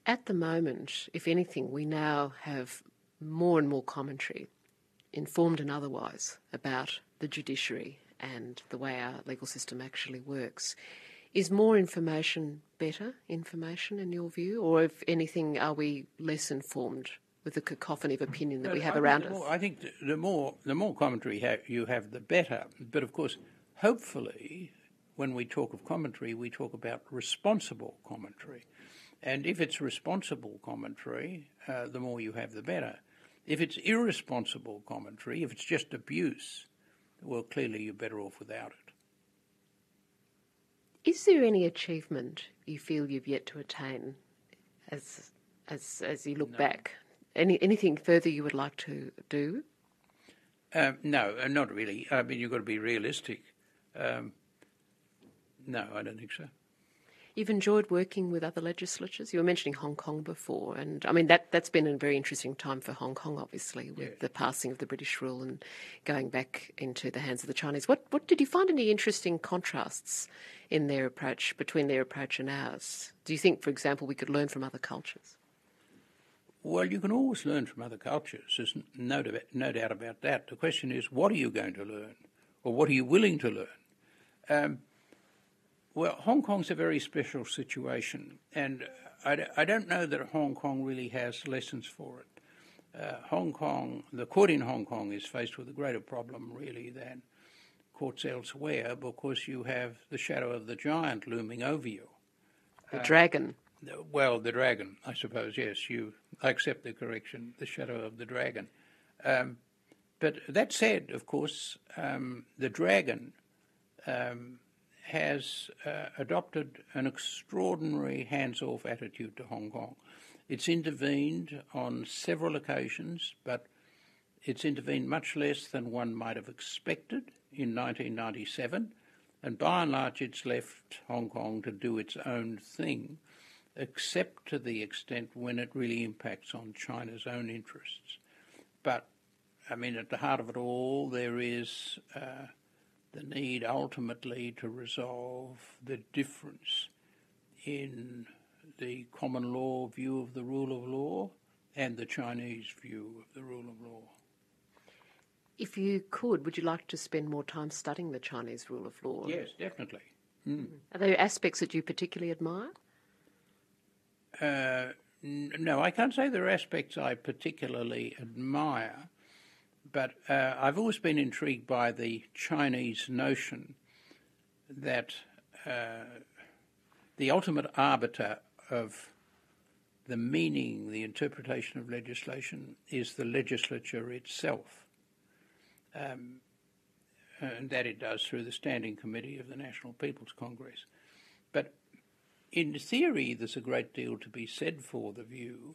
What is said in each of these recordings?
At the moment, if anything, we now have more and more commentary, informed and otherwise, about the judiciary and the way our legal system actually works. Is more information better information in your view, or if anything, are we less informed with the cacophony of opinion that we have around us? I think the more commentary you have, the better. But of course, hopefully, when we talk of commentary, we talk about responsible commentary. And if it's responsible commentary, the more you have, the better. If it's irresponsible commentary, if it's just abuse, well, clearly you're better off without it. Is there any achievement you feel you've yet to attain as you look back? Anything further you would like to do? No, not really. I mean, you've got to be realistic. No, I don't think so. You've enjoyed working with other legislatures. You were mentioning Hong Kong before, and I mean that's been a very interesting time for Hong Kong, obviously, with the passing of the British rule and going back into the hands of the Chinese. What did you find any interesting contrasts in their approach, between their approach and ours? Do you think, for example, we could learn from other cultures? Well, you can always learn from other cultures. There's no doubt about that. The question is, what are you going to learn, or what are you willing to learn? Well, Hong Kong's a very special situation, and I don't know that Hong Kong really has lessons for it. Hong Kong, the court in Hong Kong is faced with a greater problem, really, than courts elsewhere, because you have the shadow of the giant looming over you. The dragon. Well, the dragon, I suppose, yes. I accept the correction, the shadow of the dragon. But that said, of course, the dragon has adopted an extraordinary hands-off attitude to Hong Kong. It's intervened on several occasions, but it's intervened much less than one might have expected in 1997, and by and large it's left Hong Kong to do its own thing, except to the extent when it really impacts on China's own interests. But, I mean, at the heart of it all, there is the need ultimately to resolve the difference in the common law view of the rule of law and the Chinese view of the rule of law. If you could, would you like to spend more time studying the Chinese rule of law? Yes, definitely. Mm. Are there aspects that you particularly admire? No, I can't say there are aspects I particularly admire, but I've always been intrigued by the Chinese notion that the ultimate arbiter of the meaning, the interpretation of legislation, is the legislature itself, and that it does through the Standing Committee of the National People's Congress. But in theory, there's a great deal to be said for the view,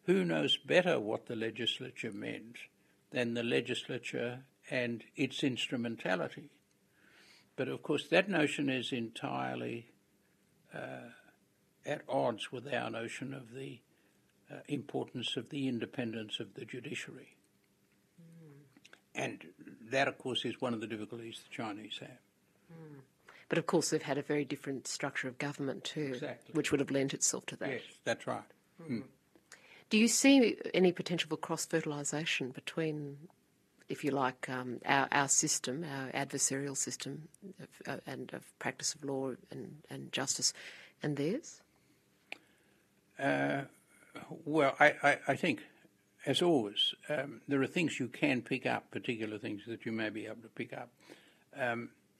who knows better what the legislature meant than the legislature and its instrumentality. But of course that notion is entirely at odds with our notion of the importance of the independence of the judiciary. And that, of course, is one of the difficulties the Chinese have. But of course they've had a very different structure of government too, exactly, which would have lent itself to that. Yes, that's right. Do you see any potential for cross-fertilisation between, if you like, our system, our adversarial system of practice of law and justice, and theirs? Well, I think, as always, there are things you can pick up, particular things that you may be able to pick up.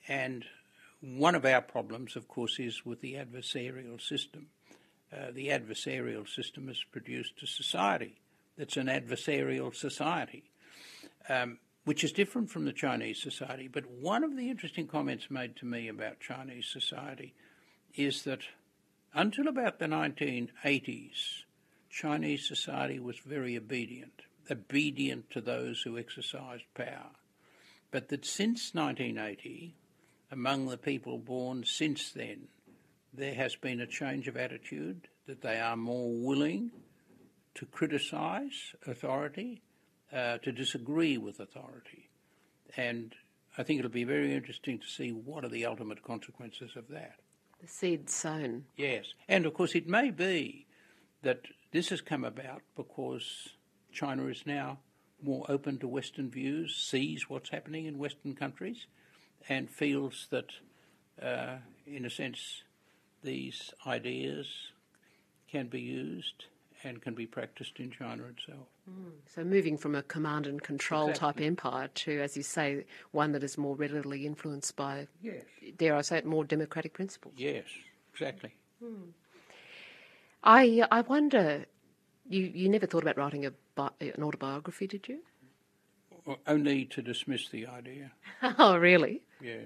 And one of our problems, of course, is with the adversarial system. The adversarial system has produced a society that's an adversarial society, which is different from the Chinese society. But one of the interesting comments made to me about Chinese society is that until about the 1980s, Chinese society was very obedient to those who exercised power. But that since 1980, among the people born since then, there has been a change of attitude, that they are more willing to criticise authority, to disagree with authority. And I think it'll be very interesting to see what are the ultimate consequences of that. The seed sown. Yes. And of course it may be that this has come about because China is now more open to Western views, sees what's happening in Western countries, and feels that, in a sense, these ideas can be used and can be practiced in China itself. So moving from a command and control type empire to, as you say, one that is more readily influenced by, dare I say it, more democratic principles. Yes, exactly. I wonder, you never thought about writing an autobiography, did you? Well, only to dismiss the idea. Oh, really? Yeah.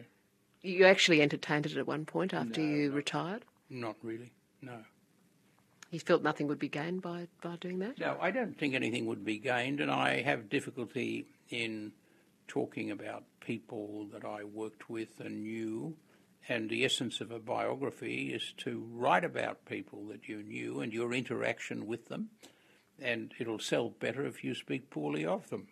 You actually entertained it at one point after you retired? Not really, no. You felt nothing would be gained by doing that? No, I don't think anything would be gained, and I have difficulty in talking about people that I worked with and knew, and the essence of a biography is to write about people that you knew and your interaction with them, and it'll sell better if you speak poorly of them.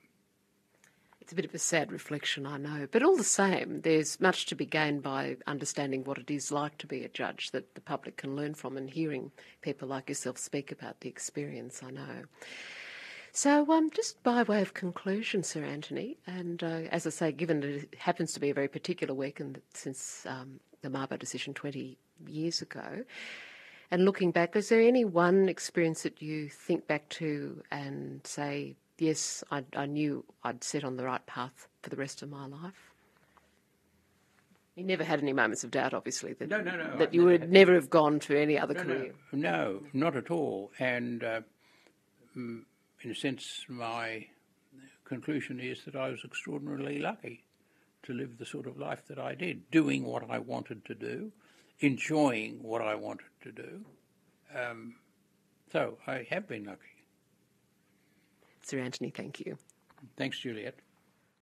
It's a bit of a sad reflection, I know. But all the same, there's much to be gained by understanding what it is like to be a judge that the public can learn from, and hearing people like yourself speak about the experience, I know. So just by way of conclusion, Sir Anthony, and as I say, given that it happens to be a very particular week and since the Mabo decision 20 years ago, and looking back, is there any one experience that you think back to and say, yes, I knew I'd set on the right path for the rest of my life? You never had any moments of doubt, obviously, that, No. that you would never have gone to any other career. No, not at all. And in a sense, my conclusion is that I was extraordinarily lucky to live the sort of life that I did, doing what I wanted to do, enjoying what I wanted to do. So I have been lucky. Sir Anthony, thank you. Thanks, Juliet.